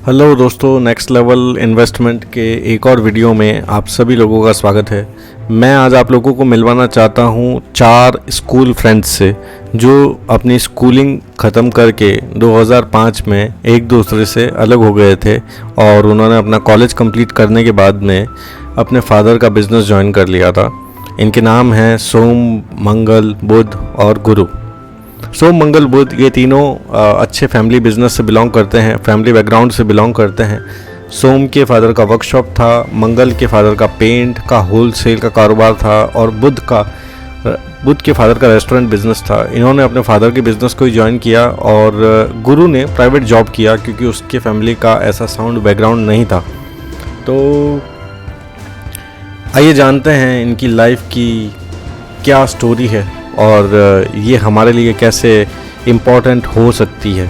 Hello दोस्तों, next level investment के एक और वीडियो में आप सभी लोगों का स्वागत है। मैं आज आप लोगों को मिलवाना चाहता हूँ 4 स्कूल फ्रेंड्स से जो अपनी स्कूलिंग ख़त्म करके 2005 में एक दूसरे से अलग हो गए थे और उन्होंने अपना कॉलेज कंप्लीट करने के बाद में अपने फादर का बिज़नेस ज्वाइन कर लिया था। इनके नाम हैं सोम, मंगल, बुध और गुरु। सोम, मंगल, बुध ये तीनों अच्छे फैमिली बिजनेस से बिलोंग करते हैं, फैमिली बैकग्राउंड से बिलोंग करते हैं। सोम के फादर का वर्कशॉप था, मंगल के फादर का पेंट का होलसेल का कारोबार था और बुध के फादर का रेस्टोरेंट बिजनेस था। इन्होंने अपने फादर के बिजनेस को ही ज्वाइन किया और गुरु ने प्राइवेट जॉब किया क्योंकि उसके फैमिली का ऐसा साउंड बैकग्राउंड नहीं था। तो आइए जानते हैं इनकी लाइफ की क्या स्टोरी है और ये हमारे लिए कैसे इम्पोर्टेंट हो सकती है।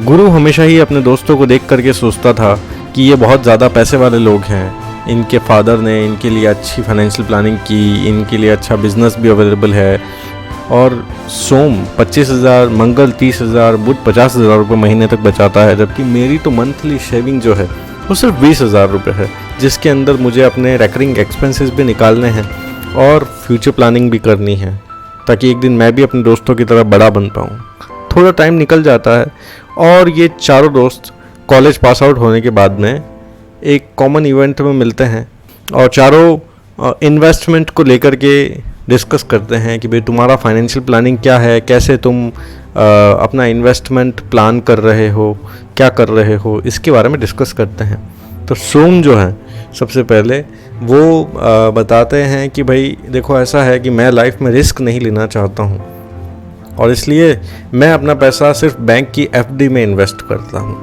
गुरु हमेशा ही अपने दोस्तों को देख करके सोचता था कि ये बहुत ज़्यादा पैसे वाले लोग हैं। इनके फादर ने इनके लिए अच्छी फाइनेंशियल प्लानिंग की, इनके लिए अच्छा बिजनेस भी अवेलेबल है। और सोम 25,000, मंगल 30,000, बुध 50,000 रुपये महीने तक बचाता है, जबकि मेरी तो मंथली शेविंग जो है वो सिर्फ 20,000 रुपये है, जिसके अंदर मुझे अपने रेकरिंग एक्सपेंसेस भी निकालने हैं और फ्यूचर प्लानिंग भी करनी है ताकि एक दिन मैं भी अपने दोस्तों की तरह बड़ा बन पाऊँ। थोड़ा टाइम निकल जाता है और ये चारों दोस्त कॉलेज पास आउट होने के बाद में एक कॉमन इवेंट में मिलते हैं और चारों इन्वेस्टमेंट को लेकर के डिस्कस करते हैं कि भाई तुम्हारा फाइनेंशियल प्लानिंग क्या है, कैसे तुम अपना इन्वेस्टमेंट प्लान कर रहे हो, क्या कर रहे हो, इसके बारे में डिस्कस करते हैं। तो सोम जो है सबसे पहले वो बताते हैं कि भाई देखो ऐसा है कि मैं लाइफ में रिस्क नहीं लेना चाहता हूँ और इसलिए मैं अपना पैसा सिर्फ बैंक की एफडी में इन्वेस्ट करता हूँ।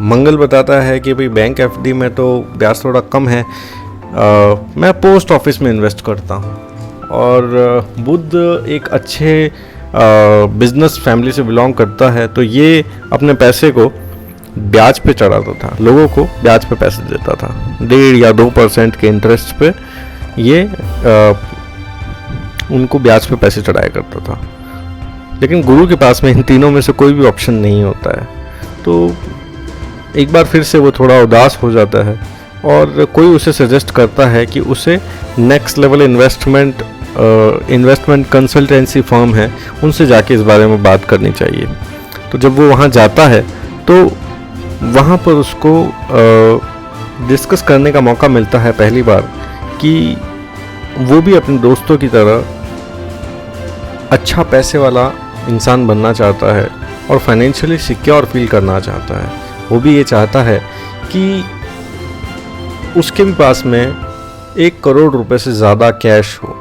मंगल बताता है कि भाई बैंक एफडी में तो ब्याज थोड़ा कम है, मैं पोस्ट ऑफिस में इन्वेस्ट करता हूँ। और बुध एक अच्छे बिजनेस फैमिली से बिलोंग करता है, तो ये अपने पैसे को ब्याज पे चढ़ाता था, लोगों को ब्याज पे पैसे देता था, 1.5 या 2% के इंटरेस्ट पे ये उनको ब्याज पे पैसे चढ़ाया करता था। लेकिन गुरु के पास में इन तीनों में से कोई भी ऑप्शन नहीं होता है, तो एक बार फिर से वो थोड़ा उदास हो जाता है और कोई उसे सजेस्ट करता है कि उसे next level investment consultancy firm है, उनसे जाके इस बारे में बात करनी चाहिए। तो जब वो वहाँ जाता है तो वहाँ पर उसको डिस्कस करने का मौका मिलता है पहली बार कि वो भी अपने दोस्तों की तरह अच्छा पैसे वाला इंसान बनना चाहता है और फाइनेंशियली सिक्योर फील करना चाहता है। वो भी ये चाहता है कि उसके भी पास में 1 करोड़ रुपए से ज़्यादा कैश हो,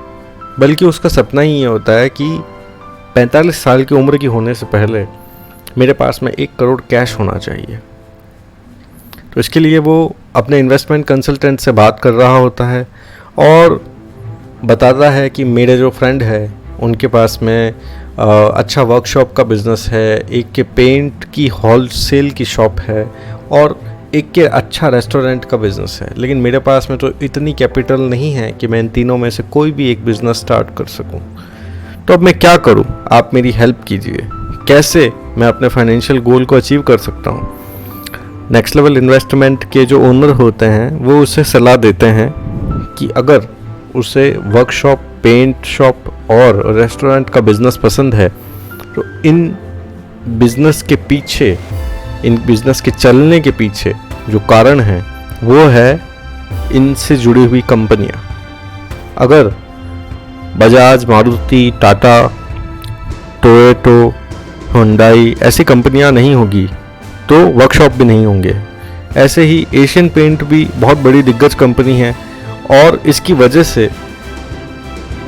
बल्कि उसका सपना ही ये होता है कि 45 साल की उम्र की होने से पहले मेरे पास में 1 करोड़ कैश होना चाहिए। तो इसके लिए वो अपने इन्वेस्टमेंट कंसल्टेंट से बात कर रहा होता है और बताता है कि मेरे जो फ्रेंड है उनके पास में अच्छा वर्कशॉप का बिज़नेस है, एक के पेंट की होलसेल की शॉप है और एक के अच्छा रेस्टोरेंट का बिज़नेस है, लेकिन मेरे पास में तो इतनी कैपिटल नहीं है कि मैं इन तीनों में से कोई भी एक बिज़नेस स्टार्ट कर सकूं। तो अब मैं क्या करूं, आप मेरी हेल्प कीजिए, कैसे मैं अपने फाइनेंशियल गोल को अचीव कर सकता हूं। नेक्स्ट लेवल इन्वेस्टमेंट के जो ओनर होते हैं वो उसे सलाह देते हैं कि अगर उसे वर्कशॉप, पेंट शॉप और रेस्टोरेंट का बिज़नेस पसंद है तो इन बिज़नेस के चलने के पीछे जो कारण है वो है इनसे जुड़ी हुई कंपनियां। अगर बजाज, मारुति, टाटा, टोयोटो, हुंडई ऐसी कंपनियां नहीं होगी तो वर्कशॉप भी नहीं होंगे। ऐसे ही एशियन पेंट भी बहुत बड़ी दिग्गज कंपनी है और इसकी वजह से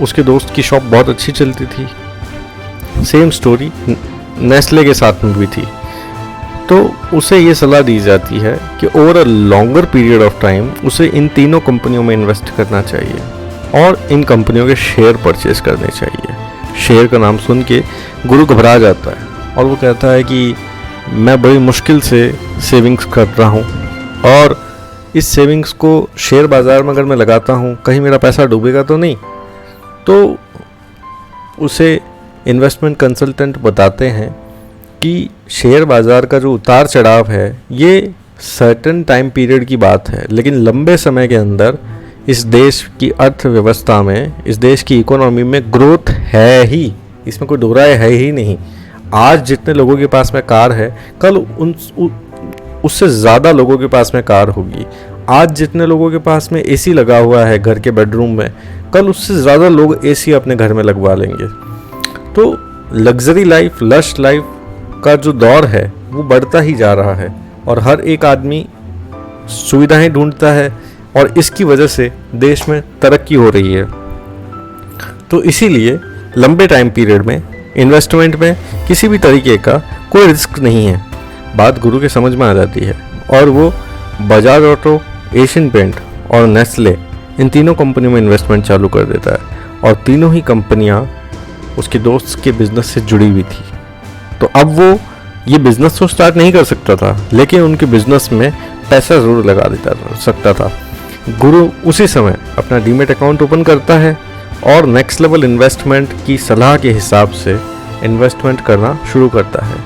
उसके दोस्त की शॉप बहुत अच्छी चलती थी। सेम स्टोरी नेस्ले के साथ में भी थी। तो उसे ये सलाह दी जाती है कि over a longer period of time उसे इन तीनों कंपनियों में इन्वेस्ट करना चाहिए और इन कंपनियों के शेयर परचेज करने चाहिए। शेयर का नाम सुन के गुरु घबरा जाता है और वो कहता है कि मैं बड़ी मुश्किल से सेविंग्स कर रहा हूँ और इस सेविंग्स को शेयर बाज़ार में अगर मैं लगाता हूँ कहीं मेरा पैसा डूबेगा तो नहीं। तो उसे इन्वेस्टमेंट कंसल्टेंट बताते हैं कि शेयर बाज़ार का जो उतार चढ़ाव है ये सर्टेन टाइम पीरियड की बात है, लेकिन लंबे समय के अंदर इस देश की अर्थव्यवस्था में, इस देश की इकोनॉमी में ग्रोथ है ही, इसमें कोई दो राय है ही नहीं। आज जितने लोगों के पास में कार है, कल उससे ज़्यादा लोगों के पास में कार होगी। आज जितने लोगों के पास में एसी लगा हुआ है घर के बेडरूम में, कल उससे ज़्यादा लोग एसी अपने घर में लगवा लेंगे। तो लग्जरी लाइफ, लश लाइफ का जो दौर है वो बढ़ता ही जा रहा है और हर एक आदमी सुविधाएं ढूंढता है और इसकी वजह से देश में तरक्की हो रही है। तो इसीलिए लंबे टाइम पीरियड में इन्वेस्टमेंट में किसी भी तरीके का कोई रिस्क नहीं है। बात गुरु के समझ में आ जाती है और वो बजाज ऑटो, एशियन पेंट और नेस्ले, इन तीनों कंपनियों में इन्वेस्टमेंट चालू कर देता है और तीनों ही कंपनियां उसके दोस्त के बिजनेस से जुड़ी हुई थी। तो अब वो ये बिजनेस तो स्टार्ट नहीं कर सकता था, लेकिन उनके बिजनेस में पैसा ज़रूर लगा देता सकता था। गुरु उसी समय अपना डीमेट अकाउंट ओपन करता है और नेक्स्ट लेवल इन्वेस्टमेंट की सलाह के हिसाब से इन्वेस्टमेंट करना शुरू करता है।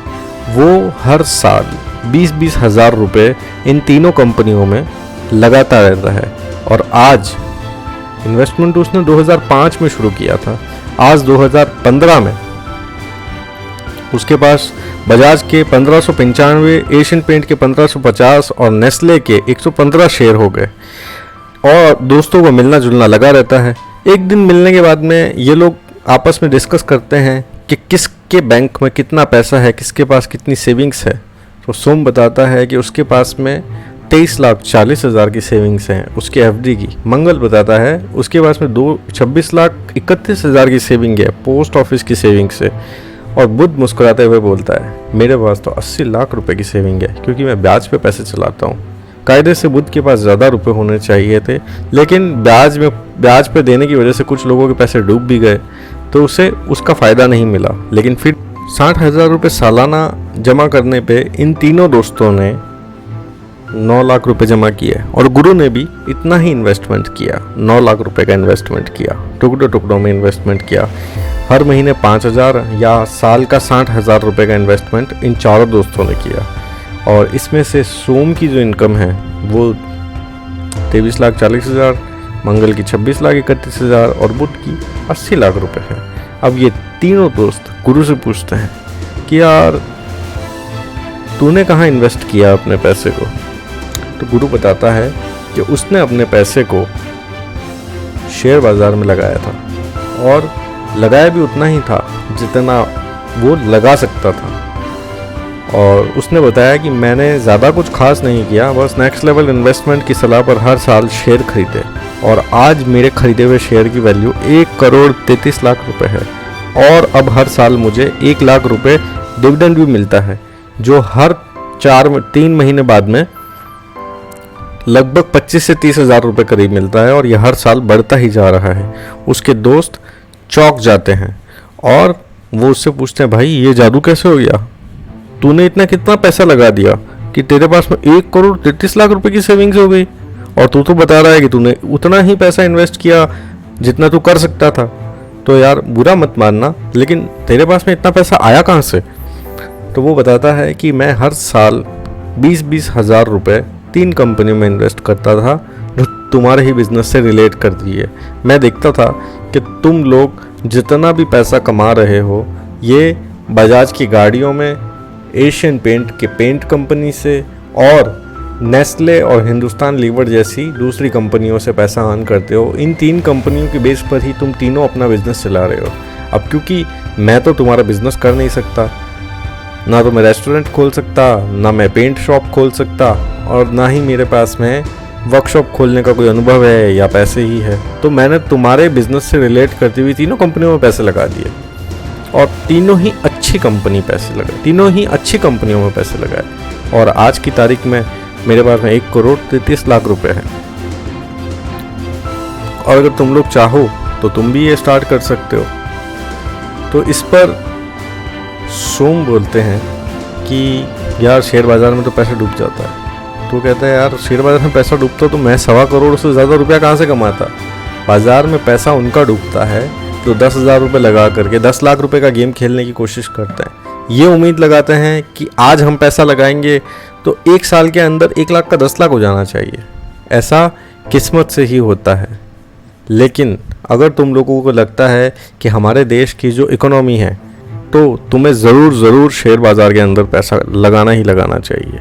वो हर साल 20-20 हज़ार रुपये इन तीनों कंपनियों में लगाता रहता है और आज इन्वेस्टमेंट उसने 2005 में शुरू किया था, आज 2015 में उसके पास बजाज के 1595, एशियन पेंट के 1550 और नेस्ले के 115 शेयर हो गए और दोस्तों को मिलना जुलना लगा रहता है। एक दिन मिलने के बाद में ये लोग आपस में डिस्कस करते हैं कि किसके बैंक में कितना पैसा है, किसके पास कितनी सेविंग्स है। तो सोम बताता है कि उसके पास में 23,40,000 की सेविंग्स हैं उसके एफडी की। मंगल बताता है उसके पास में 26,31,000 की सेविंग है पोस्ट ऑफिस की सेविंग से। और बुध मुस्कुराते हुए बोलता है मेरे पास तो 80 लाख रुपए की सेविंग है, क्योंकि मैं ब्याज पे पैसे चलाता हूँ। कायदे से बुध के पास ज़्यादा रुपए होने चाहिए थे, लेकिन ब्याज पे देने की वजह से कुछ लोगों के पैसे डूब भी गए, तो उसे उसका फ़ायदा नहीं मिला। लेकिन फिर 60,000 रुपये सालाना जमा करने पे इन तीनों दोस्तों ने 9 लाख रुपए जमा किए और गुरु ने भी इतना ही इन्वेस्टमेंट किया, 9 लाख रुपए का इन्वेस्टमेंट किया, टुकड़ों टुकड़ों में इन्वेस्टमेंट किया। हर महीने 5,000 या साल का 60,000 रुपये का इन्वेस्टमेंट इन चारों दोस्तों ने किया और इसमें से सोम की जो इनकम है वो 23,40,000, मंगल की 26,31,000 और बुध की 80 लाख रुपए है। अब ये तीनों दोस्त गुरु से पूछते हैं कि यार तूने कहाँ इन्वेस्ट किया अपने पैसे को? तो गुरु बताता है कि उसने अपने पैसे को शेयर बाज़ार में लगाया था और लगाया भी उतना ही था जितना वो लगा सकता था। और उसने बताया कि मैंने ज़्यादा कुछ खास नहीं किया, बस नेक्स्ट लेवल इन्वेस्टमेंट की सलाह पर हर साल शेयर खरीदे और आज मेरे खरीदे हुए शेयर की वैल्यू 1,33,00,000 रुपए है और अब हर साल मुझे 1 लाख रुपए डिविडेंड भी मिलता है, जो हर 3 महीने बाद में लगभग 25 से 30 हज़ार रुपये करीब मिलता है और यह हर साल बढ़ता ही जा रहा है। उसके दोस्त चौंक जाते हैं और वो उससे पूछते हैं भाई ये जादू कैसे हो गया, तूने इतना कितना पैसा लगा दिया कि तेरे पास में 1,33,00,000 रुपए की सेविंग्स हो गई और तू तो बता रहा है कि तूने उतना ही पैसा इन्वेस्ट किया जितना तू कर सकता था। तो यार बुरा मत मानना, लेकिन तेरे पास में इतना पैसा आया कहाँ से? तो वो बताता है कि मैं हर साल 20-20 हज़ार रुपये 3 कंपनियों में इन्वेस्ट करता था जो तुम्हारे ही बिजनेस से रिलेट करती है। मैं देखता था कि तुम लोग जितना भी पैसा कमा रहे हो ये बजाज की गाड़ियों में, एशियन पेंट के पेंट कंपनी से और नेस्ले और हिंदुस्तान लीवर जैसी दूसरी कंपनियों से पैसा अर्न करते हो। इन 3 कंपनियों के बेस पर ही तुम तीनों अपना बिजनेस चला रहे हो। अब क्योंकि मैं तो तुम्हारा बिजनेस कर नहीं सकता, ना तो मैं रेस्टोरेंट खोल सकता, ना मैं पेंट शॉप खोल सकता और ना ही मेरे पास में वर्कशॉप खोलने का कोई अनुभव है या पैसे ही है, तो मैंने तुम्हारे बिजनेस से रिलेट करती हुई तीनों कंपनियों में पैसे लगा दिए और तीनों ही अच्छी कंपनियों में पैसे लगाए और आज की तारीख में मेरे पास में 1,33,00,000 रुपए है। और अगर तुम लोग चाहो तो तुम भी ये स्टार्ट कर सकते हो। तो इस पर सोम बोलते हैं कि यार शेयर बाज़ार में तो पैसा डूब जाता है। तो कहता है यार शेयर बाज़ार में पैसा डूबता तो मैं 1.25 करोड़ से ज़्यादा रुपया कहाँ से कमाता? बाज़ार में पैसा उनका डूबता है जो 10,000 रुपये लगा करके 10 लाख रुपए का गेम खेलने की कोशिश करते हैं। ये उम्मीद लगाते हैं कि आज हम पैसा लगाएंगे तो 1 साल के अंदर 1 लाख का 10 लाख हो जाना चाहिए। ऐसा किस्मत से ही होता है। लेकिन अगर तुम लोगों को लगता है कि हमारे देश की जो इकोनॉमी है, तो तुम्हें ज़रूर शेयर बाज़ार के अंदर पैसा लगाना ही लगाना चाहिए।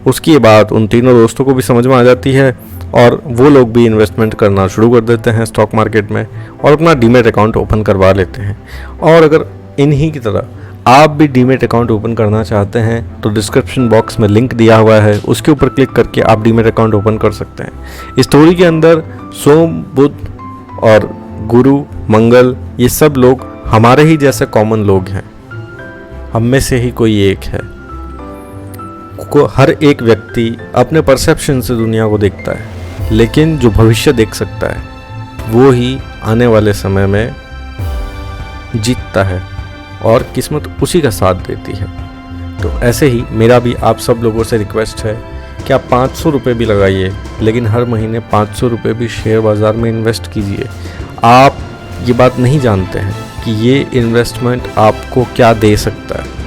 उसकी बात उन तीनों दोस्तों को भी समझ में आ जाती है और वो लोग भी इन्वेस्टमेंट करना शुरू कर देते हैं स्टॉक मार्केट में और अपना डीमैट अकाउंट ओपन करवा लेते हैं। और अगर इन्हीं की तरह आप भी डीमैट अकाउंट ओपन करना चाहते हैं तो डिस्क्रिप्शन बॉक्स में लिंक दिया हुआ है, उसके ऊपर क्लिक करके आप डीमैट अकाउंट ओपन कर सकते हैं। इस स्टोरी के अंदर सोम, बुध और गुरु, मंगल, ये सब लोग हमारे ही जैसे कॉमन लोग हैं। हम में से ही कोई एक है। हर एक व्यक्ति अपने परसेप्शन से दुनिया को देखता है, लेकिन जो भविष्य देख सकता है वो ही आने वाले समय में जीतता है और किस्मत उसी का साथ देती है। तो ऐसे ही मेरा भी आप सब लोगों से रिक्वेस्ट है कि आप 500 रुपये भी लगाइए, लेकिन हर महीने 500 रुपये भी शेयर बाज़ार में इन्वेस्ट कीजिए। आप ये बात नहीं जानते हैं कि ये इन्वेस्टमेंट आपको क्या दे सकता है।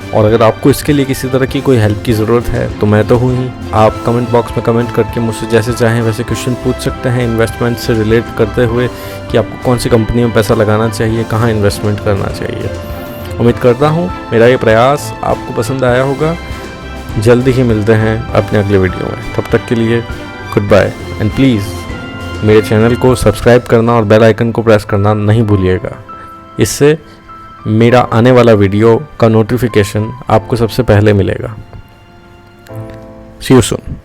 और अगर आपको इसके लिए किसी तरह की कोई हेल्प की ज़रूरत है तो मैं तो हूँ ही। आप कमेंट बॉक्स में कमेंट करके मुझसे जैसे चाहें वैसे क्वेश्चन पूछ सकते हैं इन्वेस्टमेंट से रिलेट करते हुए कि आपको कौन सी कंपनी में पैसा लगाना चाहिए, कहाँ इन्वेस्टमेंट करना चाहिए। उम्मीद करता हूँ मेरा ये प्रयास आपको पसंद आया होगा। जल्दी ही मिलते हैं अपने अगले वीडियो में। तब तक के लिए गुड बाय एंड प्लीज़ मेरे चैनल को सब्सक्राइब करना और बेल आइकन को प्रेस करना नहीं भूलिएगा। इससे मेरा आने वाला वीडियो का नोटिफिकेशन आपको सबसे पहले मिलेगा। सी यू सून।